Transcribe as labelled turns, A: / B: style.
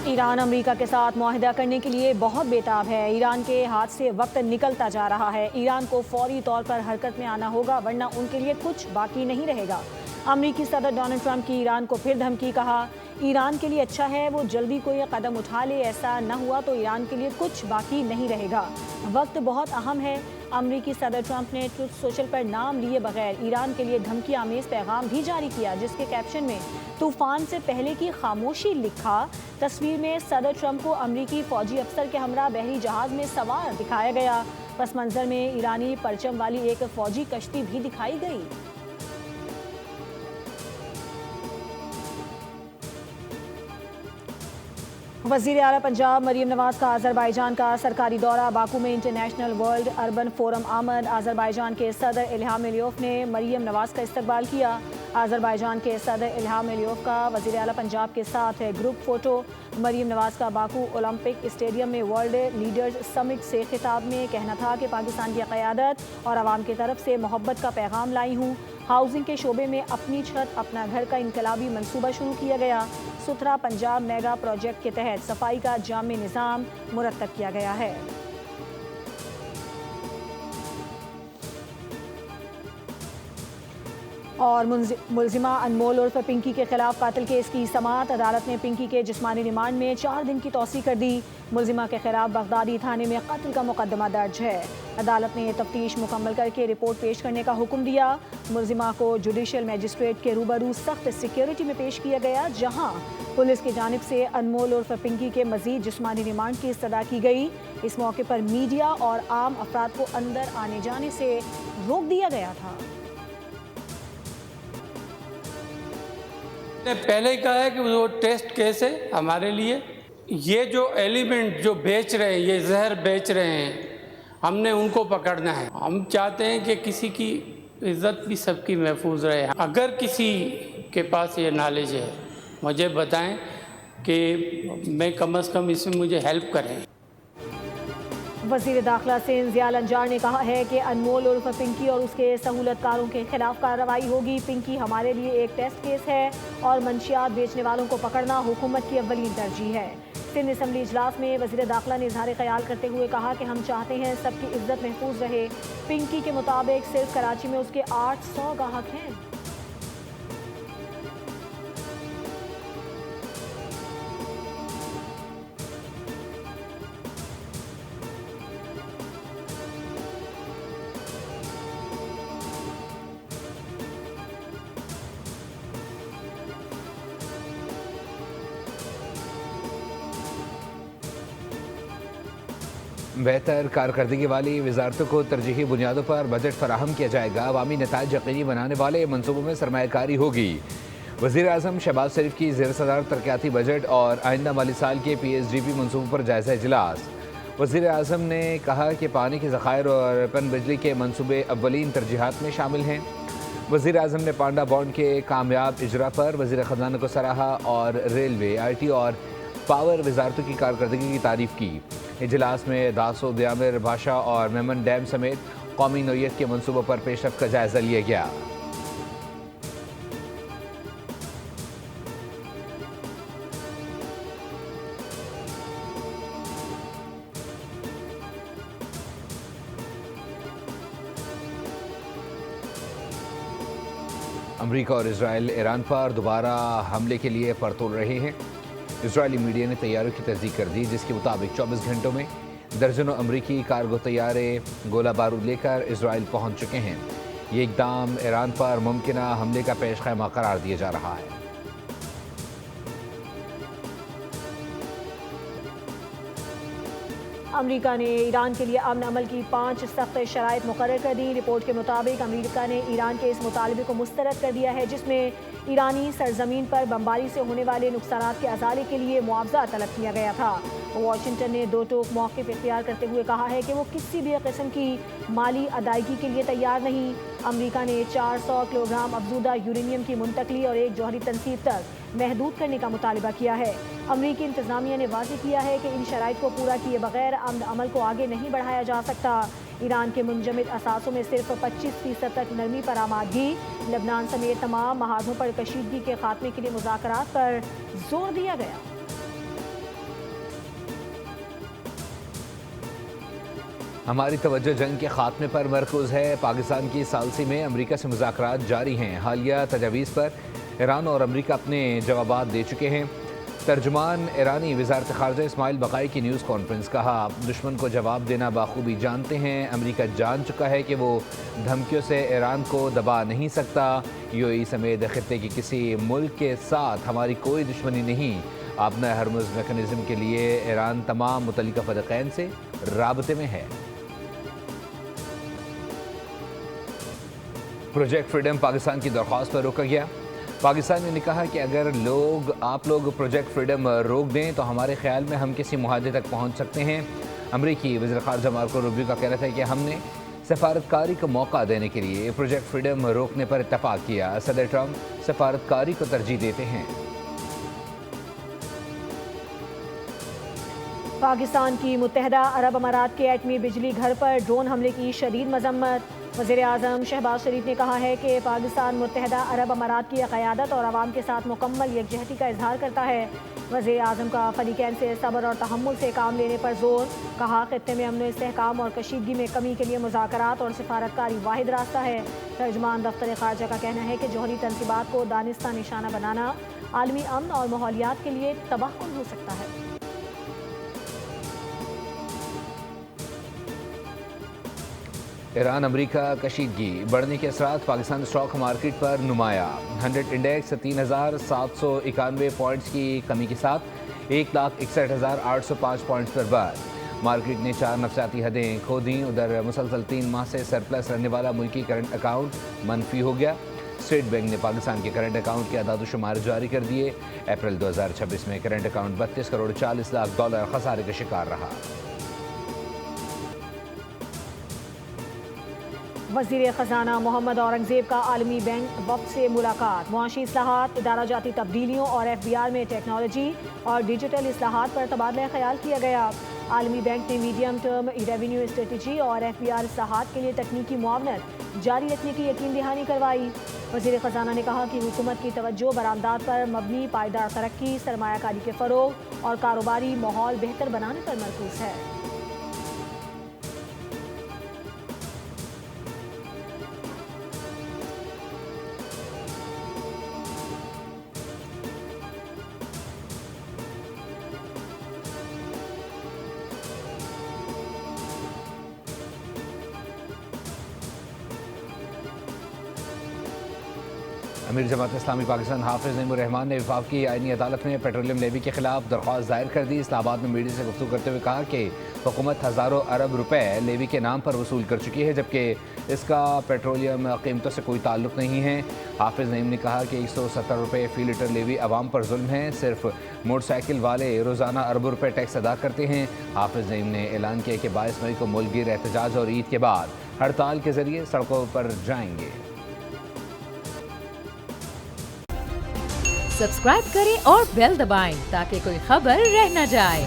A: ایران امریکہ کے ساتھ معاہدہ کرنے کے لیے بہت بیتاب ہے۔ ایران کے ہاتھ سے وقت نکلتا جا رہا ہے۔ ایران کو فوری طور پر حرکت میں آنا ہوگا ورنہ ان کے لیے کچھ باقی نہیں رہے گا۔ امریکی صدر ڈونلڈ ٹرمپ کی ایران کو پھر دھمکی، کہا ایران کے لیے اچھا ہے وہ جلدی کوئی قدم اٹھا لے، ایسا نہ ہوا تو ایران کے لیے کچھ باقی نہیں رہے گا۔ وقت بہت اہم ہے۔ امریکی صدر ٹرمپ نے ٹروتھ سوشل پر نام لیے بغیر ایران کے لیے دھمکی آمیز پیغام بھی جاری کیا، جس کے کیپشن میں طوفان سے پہلے کی خاموشی لکھا۔ تصویر میں صدر ٹرمپ کو امریکی فوجی افسر کے ہمراہ بحری جہاز میں سوار دکھایا گیا۔ پس منظر میں ایرانی پرچم والی ایک فوجی کشتی بھی دکھائی گئی۔ وزیر اعلیٰ پنجاب مریم نواز کا آذربائیجان کا سرکاری دورہ۔ باکو میں انٹرنیشنل ورلڈ اربن فورم آمد۔ آذربائیجان کے صدر الہام علیوف نے مریم نواز کا استقبال کیا۔ آذربائیجان کے صدر الہام علیوف کا وزیر اعلیٰ پنجاب کے ساتھ گروپ فوٹو۔ مریم نواز کا باکو اولمپک اسٹیڈیم میں ورلڈ لیڈرز سمٹ سے خطاب میں کہنا تھا کہ پاکستان کی قیادت اور عوام کی طرف سے محبت کا پیغام لائی ہوں۔ ہاؤسنگ کے شعبے میں اپنی چھت اپنا گھر کا انقلابی منصوبہ شروع کیا گیا۔ ستھرا پنجاب میگا پروجیکٹ کے تحت صفائی کا جامع نظام مرتب کیا گیا ہے۔ اور ملزمہ انمول عرف پنکی کے خلاف قاتل کیس کی سماعت۔ عدالت نے پنکی کے جسمانی ریمانڈ میں 4 دن کی توسیع کر دی۔ ملزمہ کے خلاف بغدادی تھانے میں قتل کا مقدمہ درج ہے۔ عدالت نے تفتیش مکمل کر کے رپورٹ پیش کرنے کا حکم دیا۔ ملزمہ کو جوڈیشل میجسٹریٹ کے روبرو سخت سیکیورٹی میں پیش کیا گیا، جہاں پولیس کی جانب سے انمول عرف پنکی کے مزید جسمانی ریمانڈ کی استدعا کی گئی۔ اس موقع پر میڈیا اور عام افراد کو اندر آنے جانے سے روک دیا گیا تھا۔
B: نے پہلے ہی کہا ہے کہ وہ ٹیسٹ کیس ہے ہمارے لیے۔ یہ جو ایلیمنٹ جو بیچ رہے ہیں، یہ زہر بیچ رہے ہیں، ہم نے ان کو پکڑنا ہے۔ ہم چاہتے ہیں کہ کسی کی عزت بھی سب کی محفوظ رہے۔ اگر کسی کے پاس یہ نالج ہے مجھے بتائیں کہ میں کم از کم اس میں مجھے ہیلپ کریں۔
A: وزیر داخلہ سندھ ضیاء الانجار نے کہا ہے کہ انمول عرف پنکی اور اس کے سہولت کاروں کے خلاف کارروائی ہوگی۔ پنکی ہمارے لیے ایک ٹیسٹ کیس ہے اور منشیات بیچنے والوں کو پکڑنا حکومت کی اولین ترجیح ہے۔ سندھ اسمبلی اجلاس میں وزیر داخلہ نے اظہار خیال کرتے ہوئے کہا کہ ہم چاہتے ہیں سب کی عزت محفوظ رہے۔ پنکی کے مطابق صرف کراچی میں اس کے 800 گاہک ہیں۔
C: بہتر کارکردگی والی وزارتوں کو ترجیحی بنیادوں پر بجٹ فراہم کیا جائے گا۔ عوامی نتائج یقینی بنانے والے منصوبوں میں سرمایہ کاری ہوگی۔ وزیر اعظم شہباز شریف کی زیر صدارت ترقیاتی بجٹ اور آئندہ مالی سال کے PSDP منصوبوں پر جائزہ اجلاس۔ وزیر اعظم نے کہا کہ پانی کے ذخائر اور پن بجلی کے منصوبے اولین ترجیحات میں شامل ہیں۔ وزیر اعظم نے پانڈا بانڈ کے کامیاب اجرا پر وزیر خزانہ کو سراہا اور ریلوے، IT اور پاور وزارتوں کی کارکردگی کی تعریف کی۔ اجلاس میں داسو، دیامر، بھاشا اور میمن ڈیم سمیت قومی نوعیت کے منصوبوں پر پیش رفت کا جائزہ لیا گیا۔ امریکہ اور اسرائیل ایران پر دوبارہ حملے کے لیے پرتول رہے ہیں۔ اسرائیلی میڈیا نے طیاروں کی تصدیق کر دی، جس کے مطابق 24 گھنٹوں میں درجنوں امریکی کارگو طیارے گولہ بارود لے کر اسرائیل پہنچ چکے ہیں۔ یہ اقدام ایران پر ممکنہ حملے کا پیش خیمہ قرار دیا جا رہا ہے۔
A: امریکہ نے ایران کے لیے امن عمل کی 5 سخت شرائط مقرر کر دی۔ رپورٹ کے مطابق امریکہ نے ایران کے اس مطالبے کو مسترد کر دیا ہے، جس میں ایرانی سرزمین پر بمباری سے ہونے والے نقصانات کے ازالے کے لیے معاوضہ طلب کیا گیا تھا۔ واشنگٹن نے دو ٹوک موقف اختیار کرتے ہوئے کہا ہے کہ وہ کسی بھی قسم کی مالی ادائیگی کے لیے تیار نہیں۔ امریکہ نے 400 کلو گرام افزودہ یورینیم کی منتقلی اور ایک جوہری تنصیب تک محدود کرنے کا مطالبہ کیا ہے۔ امریکی انتظامیہ نے واضح کیا ہے کہ ان شرائط کو پورا کیے بغیر امن عمل کو آگے نہیں بڑھایا جا سکتا۔ ایران کے منجمد اثاثوں میں صرف 25% تک نرمی پر آمادگی۔ لبنان سمیت تمام محاذوں پر کشیدگی کے خاتمے کے لیے مذاکرات پر زور دیا گیا۔
C: ہماری توجہ جنگ کے خاتمے پر مرکوز ہے۔ پاکستان کی ثالثی میں امریکہ سے مذاکرات جاری ہیں۔ حالیہ تجاویز پر ایران اور امریکہ اپنے جوابات دے چکے ہیں۔ ترجمان ایرانی وزارت خارجہ اسماعیل بقائی کی نیوز کانفرنس، کہا دشمن کو جواب دینا بخوبی جانتے ہیں۔ امریکہ جان چکا ہے کہ وہ دھمکیوں سے ایران کو دبا نہیں سکتا۔ یو اے ای سمیت خطے کے کسی ملک کے ساتھ ہماری کوئی دشمنی نہیں۔ آبنۂ ہرمز میکانزم کے لیے ایران تمام متعلقہ فریقین سے رابطے میں ہے۔ پروجیکٹ فریڈم پاکستان کی درخواست پر روکا گیا۔ پاکستان نے کہا کہ اگر آپ لوگ پروجیکٹ فریڈم روک دیں تو ہمارے خیال میں ہم کسی معاہدے تک پہنچ سکتے ہیں۔ امریکی وزیر خارجہ مارکو روبیو کا کہنا تھا کہ ہم نے سفارتکاری کو موقع دینے کے لیے پروجیکٹ فریڈم روکنے پر اتفاق کیا۔ صدر ٹرمپ سفارتکاری کو ترجیح دیتے ہیں۔
A: پاکستان کی متحدہ عرب امارات کے ایٹمی بجلی گھر پر ڈرون حملے کی شدید مذمت۔ وزیر اعظم شہباز شریف نے کہا ہے کہ پاکستان متحدہ عرب امارات کی قیادت اور عوام کے ساتھ مکمل یکجہتی کا اظہار کرتا ہے۔ وزیر اعظم کا فریقین سے صبر اور تحمل سے کام لینے پر زور، کہا خطے میں امن و استحکام اور کشیدگی میں کمی کے لیے مذاکرات اور سفارتکاری واحد راستہ ہے۔ ترجمان دفتر خارجہ کا کہنا ہے کہ جوہری تنصیبات کو دانستہ نشانہ بنانا عالمی امن اور ماحولیات کے لیے تباہ کن ہو سکتا ہے۔
C: ایران امریکہ کشیدگی بڑھنے کے اثرات پاکستان اسٹاک مارکیٹ پر نمایاں۔ 100 انڈیکس 3791 پوائنٹس کی کمی کے ساتھ 1,61,805 پوائنٹس پر بند۔ مارکیٹ نے 4 نفسیاتی حدیں کھو دیں۔ ادھر مسلسل 3 ماہ سے سرپلس رہنے والا ملکی کرنٹ اکاؤنٹ منفی ہو گیا۔ اسٹیٹ بینک نے پاکستان کے کرنٹ اکاؤنٹ کے اعداد و شمار جاری کر دیے۔ اپریل 2026 میں کرنٹ اکاؤنٹ $32,40,00,000 خسارے کا شکار رہا۔
A: وزیر خزانہ محمد اورنگزیب کا عالمی بینک وفد سے ملاقات۔ معاشی اصلاحات، ادارہ جاتی تبدیلیوں اور FBR میں ٹیکنالوجی اور ڈیجیٹل اصلاحات پر تبادلہ خیال کیا گیا۔ عالمی بینک نے میڈیم ٹرم ریونیو اسٹریٹجی اور FBR اصلاحات کے لیے تکنیکی معاونت جاری رکھنے کی یقین دہانی کروائی۔ وزیر خزانہ نے کہا کہ حکومت کی توجہ برآمدات پر مبنی پائیدار ترقی، سرمایہ کاری کے فروغ اور کاروباری ماحول بہتر بنانے پر مرکوز ہے۔
C: امیر جماعت اسلامی پاکستان حافظ نعیم الرحمان نے وفاقی آئینی عدالت میں پیٹرولیم لیوی کے خلاف درخواست دائر کر دی۔ اسلام آباد میں میڈیا سے گفتگو کرتے ہوئے کہا کہ حکومت ہزاروں ارب روپے لیوی کے نام پر وصول کر چکی ہے، جبکہ اس کا پیٹرولیم قیمتوں سے کوئی تعلق نہیں ہے۔ حافظ نعیم نے کہا کہ 170 روپے فی لیٹر لیوی عوام پر ظلم ہے۔ صرف موٹر سائیکل والے روزانہ اربوں روپے ٹیکس ادا کرتے ہیں۔ حافظ نعیم نے اعلان کیا کہ 22 مئی کو ملک گیر احتجاج اور عید کے بعد ہڑتال کے ذریعے سڑکوں پر جائیں گے۔
D: سبسکرائب کریں اور بیل دبائیں تاکہ کوئی خبر رہ نہ جائے۔